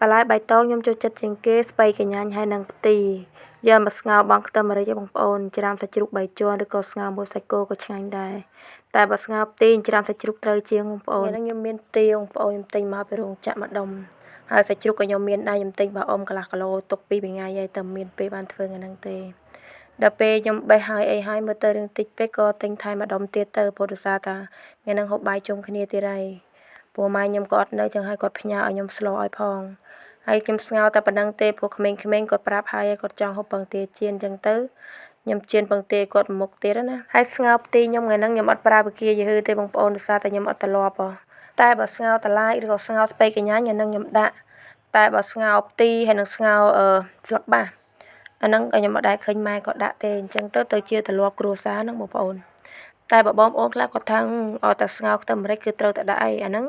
បន្លែបៃតងខ្ញុំចូលចិត្តជាងគេស្ពៃកញ្ញាញហើយនិងផ្ទីយកមកស្ងោរបង់ខ្ទឹមម្រេចបងប្អូនច្រាមសាច់ជ្រូក3ជាន់ឬក៏ស្ងោរមួយសាច់គោក៏ឆ្ងាញ់ដែរតែបើស្ងោរផ្ទីច្រាមសាច់ជ្រូកត្រូវជាងបងប្អូនថ្ងៃនេះខ្ញុំមានផ្ទីបងប្អូនខ្ញុំទិញមកពីរោងចក្រម្ដុំហើយសាច់ជ្រូកក៏ខ្ញុំមានដែរខ្ញុំទិញរបស់អ៊ំកន្លះគីឡូទុក2ថ្ងៃហើយតែមានពេលបានធ្វើហ្នឹងទេដល់ពេលខ្ញុំបេះហើយអីហើយមើលទៅរឿងតិចពេកក៏ទិញថែមម្ដុំទៀតទៅព្រោះដោយសារថាថ្ងៃហ្នឹងហូបបាយជុំគ្នាទៀតហើយព្រោះម៉ែខ្ញុំក៏អត់នៅចឹងហើយគាត់ផ្ញើឲ្យខ្ញុំស្លឲ្យផងហើយខ្ញុំស្ងោរតែប៉ុណ្្នឹងទេព្រោះក្មេងៗគាត់ប្រាប់ហើយគាត់ចង់ហូបពងទាចៀនចឹងទៅខ្ញុំចៀនពងទាគាត់មុខទៀតណាហើយស្ងោរផ្ទីខ្ញុំថ្ងៃហ្នឹងខ្ញុំអត់ប្រើវិគាយឺទេបងប្អូនដោយសារតែខ្ញុំអត់ទ្លាប់តែបើស្ងោរតឡាយឬក៏ស្ងោរស្ពៃកញ្ញាញអាហ្នឹងខ្ញុំដាក់តែបើស្ងោរផ្ទីហើយនឹងស្ងោរស្លឹកបាសអាហ្នឹងខ្ញុំអត់ដែលឃើញម៉ែគាត់ដាក់ទេអញ្ចឹងទៅជាទ្រលាប់គ្រួសារហ្នឹងបងប្អូនតែបើបងប្អូនខ្លះគាត់ថាអត់តែស្ងោរខ្ទឹមម្រេចគឺត្រូវតែដាក់អីអាហ្នឹង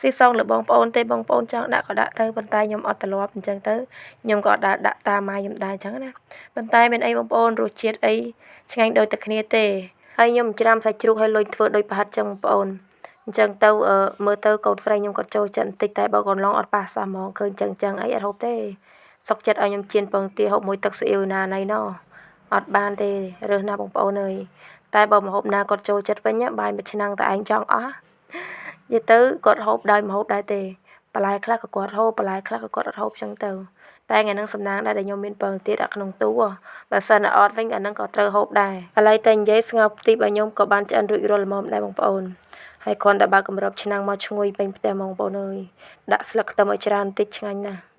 ស៊ីសងលើបងប្អូនទេបងប្អូនចង់ដាក់ក៏ដាក់ទៅប៉ុន្តែខ្ញុំអត់ទ្រលាប់អញ្ចឹងទៅខ្ញុំក៏អត់ដាក់តាមម៉ែខ្ញុំដែរអញ្ចឹងណាប៉ុន្តែមានអីបងប្អូនរសជាតិអីឆ្ងាញ់ដូចតែគ្នាទេហើយខ្ញុំច្រាមសាច់ជ្រូកឲ្យលុយធ្វើដូចប្រហិតចឹងបងប្អូនអញ្ចឹងទៅមើលទៅកូនស្រីខ្ញុំគាត់ចូលចិត្តបន្តិចតែបើកូនឡងអត់ប៉ះសោះហ្មងឃើញចឹងអីអត់ហូបទេសុកចិត្តឲ្យខ្ញុំចៀនពងទាហូបមួយទឹកស៊ីអ៊ីវណាណៃណោះអត់បានទេរើសណាបងប្អូនអើយតែបើម្ហូបណាគាត់ចូលចិត្តវិញបាយមួយឆ្នាំងតែឯងចង់អស់និយាយទៅគាត់ហូបដោយម្ហូបដែរទេបន្លែខ្លះក៏គាត់ហូបបន្លែខ្លះក៏គាត់អត់ហូបចឹងទៅតែថ្ងៃហ្នឹងសំណាងដែរដែលខ្ញុំមានពងទាដាក់ក្នុងទូបើសិនអត់វិញអាហ្នឹងក៏ត្រូវហូបដែរឥឡូវតែនិយាយស្ងោរផ្ទីរបស់ខ្ញុំក៏បានឆ្អិនរួចរាល់ល្មមដែរបងប្អូនហើយគ្រាន់តែបើកម្របឆ្នាំងមកឈ្ងុយពេញផ្ទះបងប្អូនអើយដាក់ស្លឹកខ្ទឹមឲ្យច្រើនបន្តិចឆ្ងាញ់ណាស់